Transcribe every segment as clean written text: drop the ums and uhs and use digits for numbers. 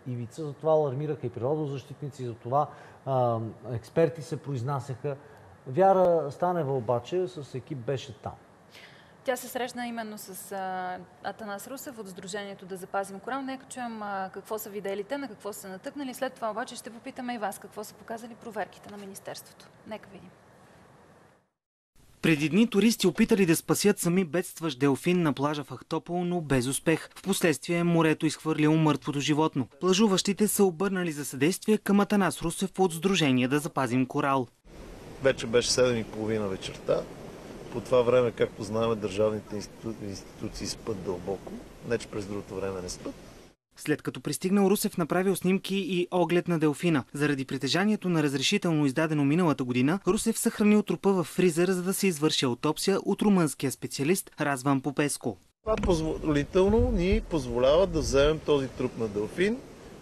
ивица. Затова алармираха и природозащитници, затова експерти се произнасяха. Вяра Станева обаче с екип беше там. Тя се срещна именно с Атанас Русев от Сдружението "Да запазим корал". Нека чуем какво са видели те, на какво са натъкнали. След това обаче ще попитаме и вас какво са показали проверките на Министерството. Нека видим. Преди дни туристи опитали да спасят сами бедстващ делфин на плажа в Ахтопол, но без успех. Впоследствие морето изхвърлило мъртвото животно. Плажуващите са обърнали за съдействие към Атанас Русев от Сдружение "Да запазим корал". Вече беше 7:30 вечерта. По това време, както знаем, държавните институции спят дълбоко. Не, че през другото време не спят. След като пристигнал, Русев направил снимки и оглед на делфина. Заради притежанието на разрешително издадено миналата година, Русев съхранил трупа в фризер, за да се извърши аутопсия от румънския специалист Разван Попеско. Това позволително ни позволява да вземем този труп на делфин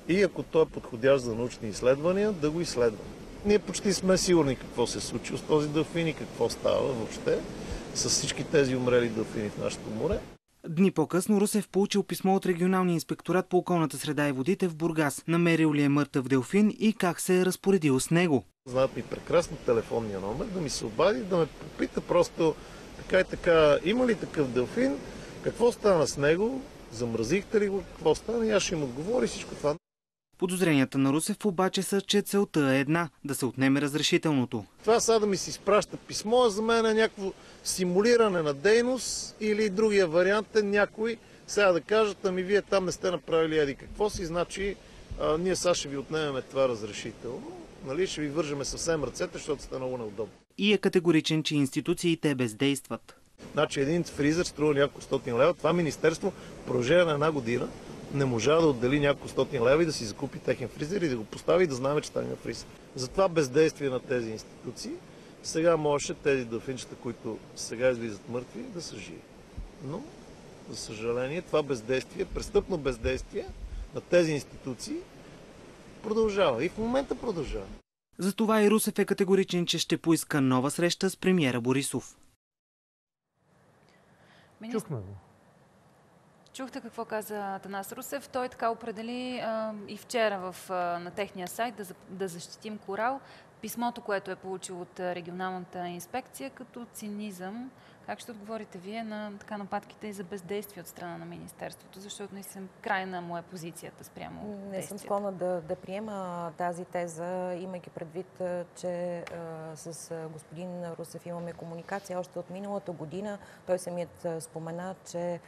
и ако той е подходящ за научни изследвания, да го изследваме. Ние почти сме сигурни какво се е случило с този делфин и какво става въобще с всички тези умрели делфини в нашето море. Дни по-късно Русев получил писмо от регионалния инспекторат по околната среда и водите в Бургас. Намерил ли е мъртъв делфин и как се е разпоредил с него. Знаят ми прекрасно телефонния номер, да ми се обади, да ме попита просто така и така, има ли такъв делфин, какво стана с него, замразихте ли го, какво стана и аз ще им отговоря всичко това. Подозренията на Русев обаче са, че целта е една – да се отнеме разрешителното. Това сега да ми се изпраща писмо, за мен е някакво симулиране на дейност или другия вариант е някой сега да кажат, ами вие там не сте направили еди какво си, значи ние сега ще ви отнемем това разрешително, нали, ще ви вържеме съвсем ръцете, защото сте много неудобни. И е категоричен, че институциите бездействат. Значи един фризер струва няколко стотин лева, това министерство в продължение на една година не можа да отдели няколко стотин лева и да си закупи техен фризер и да го постави и да знаем, че там има фризер. Затова бездействие на тези институции, сега можеше тези делфинчета, които сега излизат мъртви, да са живи. Но, за съжаление, това бездействие, престъпно бездействие на тези институции продължава и в момента продължава. Затова и Русев е категоричен, че ще поиска нова среща с премиера Борисов. Чухме го. Чухте какво каза Атанас Русев. Той така определи и вчера на техния сайт да защитим корал писмото, което е получил от регионалната инспекция като цинизъм. Как ще отговорите вие на така нападките и за бездействие от страна на Министерството? Защото наистина крайна му е позицията спрямо действията. Не съм склонна да приема тази теза, имайки предвид, че с господин Русев имаме комуникация още от миналата година. Той самият спомена, че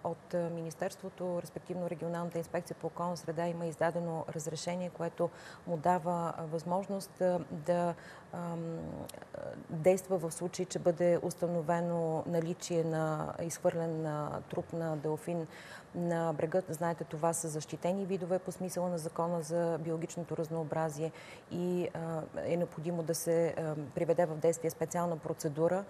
от Министерството, респективно регионалната инспекция по околна среда, има издадено разрешение, което му дава възможност да действа в случай, че бъде установено наличие на изхвърлен труп на делфин на брега. Знаете, това са защитени видове по смисъла на Закона за биологичното разнообразие и е необходимо да се приведе в действие специална процедура.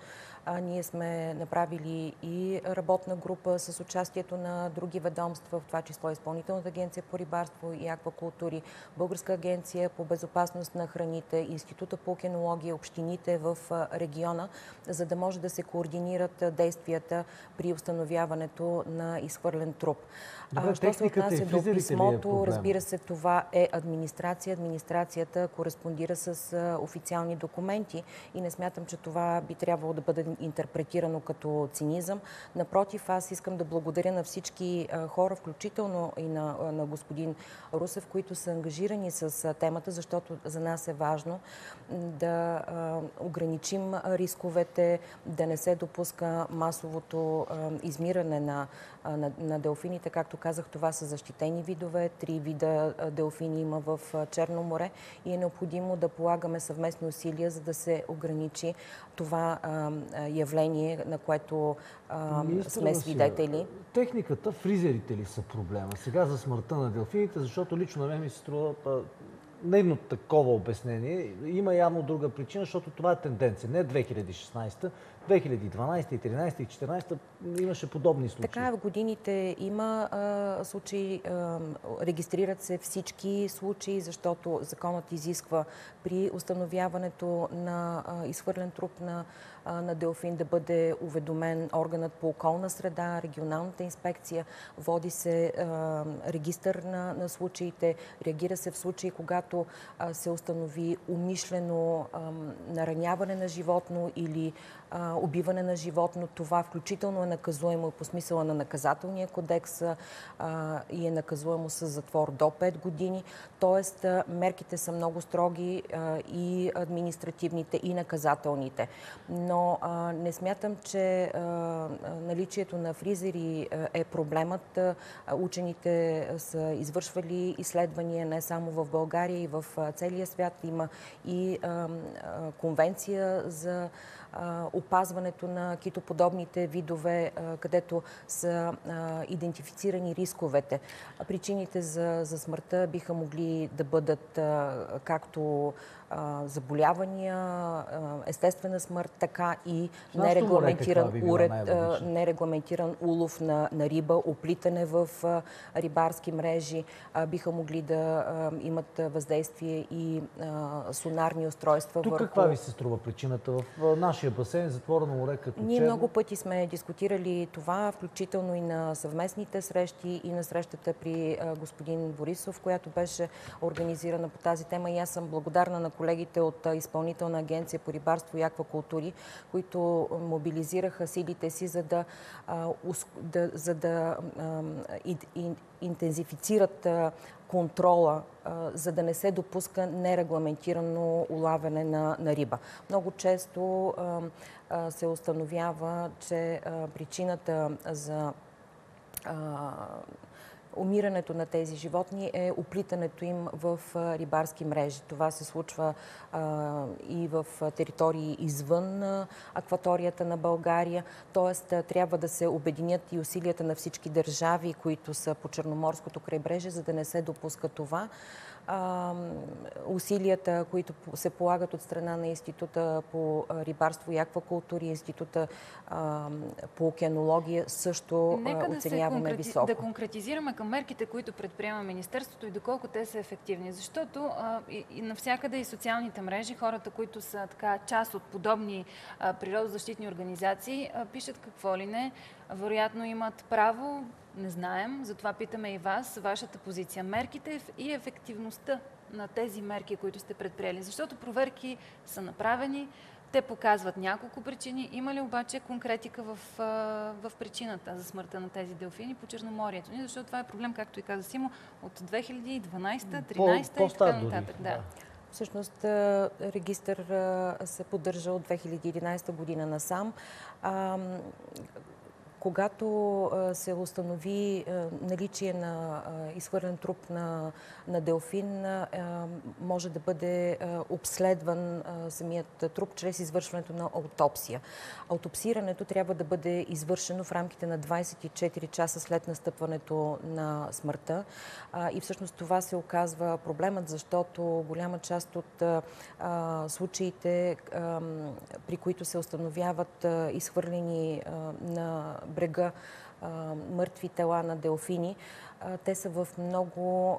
Ние сме направили и работна група с участието на други ведомства, в това число Изпълнителната агенция по рибарство и аквакултури, Българска агенция по безопасност на храните, Института по океанология, общините в региона, за да може да се координират действията при установяването на изхвърлен труп. Що се отнася до писмото, разбира се, това е администрация. Администрацията кореспондира с официални документи и не смятам, че това би трябвало да бъде интерпретирано като цинизъм. Напротив, аз искам да благодаря на всички хора, включително и на господин Русев, които са ангажирани с темата, защото за нас е важно да ограничим рисковете, да не се допуска масовото измиране на делфините. Както казах, това са защитени видове. 3 вида делфини има в Черно море и е необходимо да полагаме съвместни усилия, за да се ограничи това явление, на което сме свидетели. Техниката, фризерите ли са проблема? Сега за смъртта на делфините, защото лично на мен ми се струва нейно такова обяснение. Има явно друга причина, защото това е тенденция. Не 2016, 2012, 2013 и 2014 имаше подобни случаи. Така в годините има случаи, регистрират се всички случаи, защото законът изисква при установяването на изхвърлен труп на делфин да бъде уведомен органът по околна среда, регионалната инспекция, води се регистър на случаите, реагира се в случаи, когато се установи умишлено нараняване на животно или убиване на животно. Това включително е наказуемо по смисъла на наказателния кодекс и е наказуемо с затвор до 5 години. Тоест, мерките са много строги и административните, и наказателните. Но не смятам, че наличието на фризери е проблемът. Учените са извършвали изследвания не само в България, и в целия свят. Има и конвенция за опазването на китоподобните видове, където са идентифицирани рисковете. Причините за смъртта биха могли да бъдат както заболявания, естествена смърт, така и нерегламентиран улов на риба, оплитане в рибарски мрежи. Биха могли да имат въздействие и сонарни устройства Тук каква ви се струва причината в нашия басейн, затворено море като Ние Черно? много пъти сме дискутирали това, включително и на съвместните срещи, и на срещата при господин Борисов, която беше организирана по тази тема. И аз съм благодарна на колегите от Изпълнителна агенция по рибарство и аквакултури, които мобилизираха силите си, за да интензифицират контрола, за да не се допуска нерегламентирано улавяне на риба. Много често се установява, че причината за умирането на тези животни е оплитането им в рибарски мрежи. Това се случва и в територии извън акваторията на България. Тоест, трябва да се обединят и усилията на всички държави, които са по Черноморското крайбрежие, за да не се допуска това. Усилията, които се полагат от страна на Института по рибарство и аквакултури, Института по океанология, също оценяваме високо. Нека да конкретизираме към мерките, които предприема Министерството и доколко те са ефективни. Защото и навсякъде и социалните мрежи, хората, които са така част от подобни природозащитни организации, пишат какво ли не. Вероятно имат право, не знаем, затова питаме и вас, вашата позиция. Мерките и ефективността на тези мерки, които сте предприели. Защото проверки са направени, те показват няколко причини. Има ли обаче конкретика в причината за смъртта на тези делфини по Черноморието ни? Защото това е проблем, както и каза Симо, от 2012, 2013 и така нататък. Да. Всъщност, регистър се поддържа от 2011 година насам. Когато се установи наличие на изхвърлен труп на делфин, може да бъде обследван самият труп чрез извършването на аутопсия. Аутопсирането трябва да бъде извършено в рамките на 24 часа след настъпването на смъртта. И всъщност това се оказва проблемът, защото голяма част от случаите, при които се установяват изхвърлени на брега мъртви тела на делфини, те са в много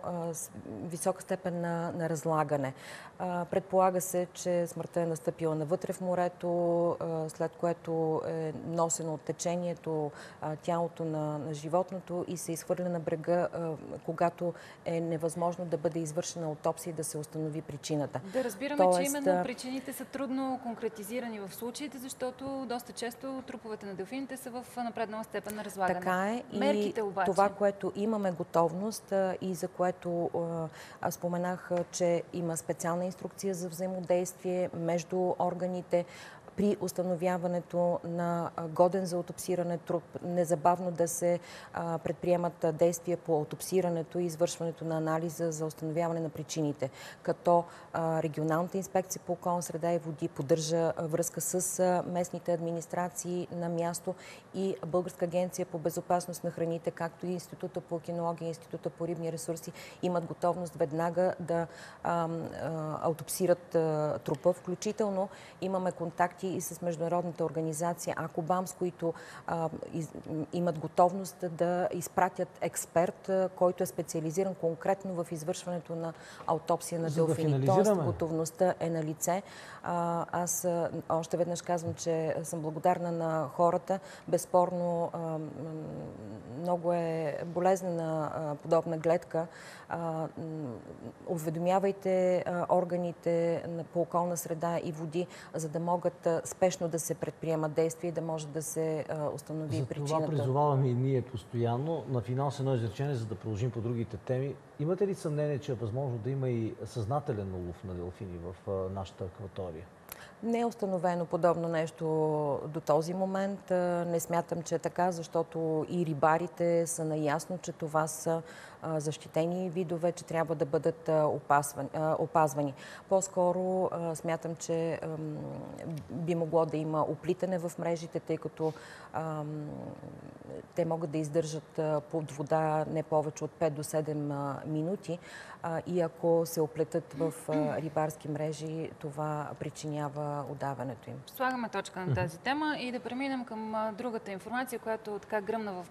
висока степен на разлагане. Предполага се, че смъртта е настъпила навътре в морето, след което е носено от течението тялото на животното и се изхвърля на брега, когато е невъзможно да бъде извършена аутопсия и да се установи причината. Да разбираме, че именно причините са трудно конкретизирани в случаите, защото доста често труповете на делфините са в напреднала степен на разлагане. Така е. Мерките обаче. Това, което имаме готовност и за което аз споменах, че има специална инструкция за взаимодействие между органите при установяването на годен за аутопсиране труп, незабавно да се предприемат действия по аутопсирането и извършването на анализа за установяване на причините. Като регионалната инспекция по околна среда и води поддържа връзка с местните администрации на място и Българска агенция по безопасност на храните, както и Института по океанология и Института по рибни ресурси имат готовност веднага да аутопсират трупа. Включително имаме контакти работи и с международната организация АКОБАМС, които имат готовност да изпратят експерт, който е специализиран конкретно в извършването на аутопсия на делфини. Тоест, готовността е на лице. Аз още веднъж казвам, че съм благодарна на хората. Безспорно, много е болезнена подобна гледка. Уведомявайте органите по околна среда и води, за да могат спешно да се предприемат действия и да може да се установи причината. За това призоваваме и ние постоянно. На финал с едно изречение, за да продължим по другите теми. Имате ли съмнение, че е възможно да има и съзнателен улов на делфини в нашата акватория? Не е установено подобно нещо до този момент. Не смятам, че е така, защото и рибарите са наясно, че това са защитени видове, че трябва да бъдат опазвани. По-скоро смятам, че би могло да има оплитане в мрежите, тъй като те могат да издържат под вода не повече от 5 до 7 минути и ако се оплетат в рибарски мрежи, това причинява удаването им. Слагаме точка на тази тема и да преминем към другата информация, която така гръмна в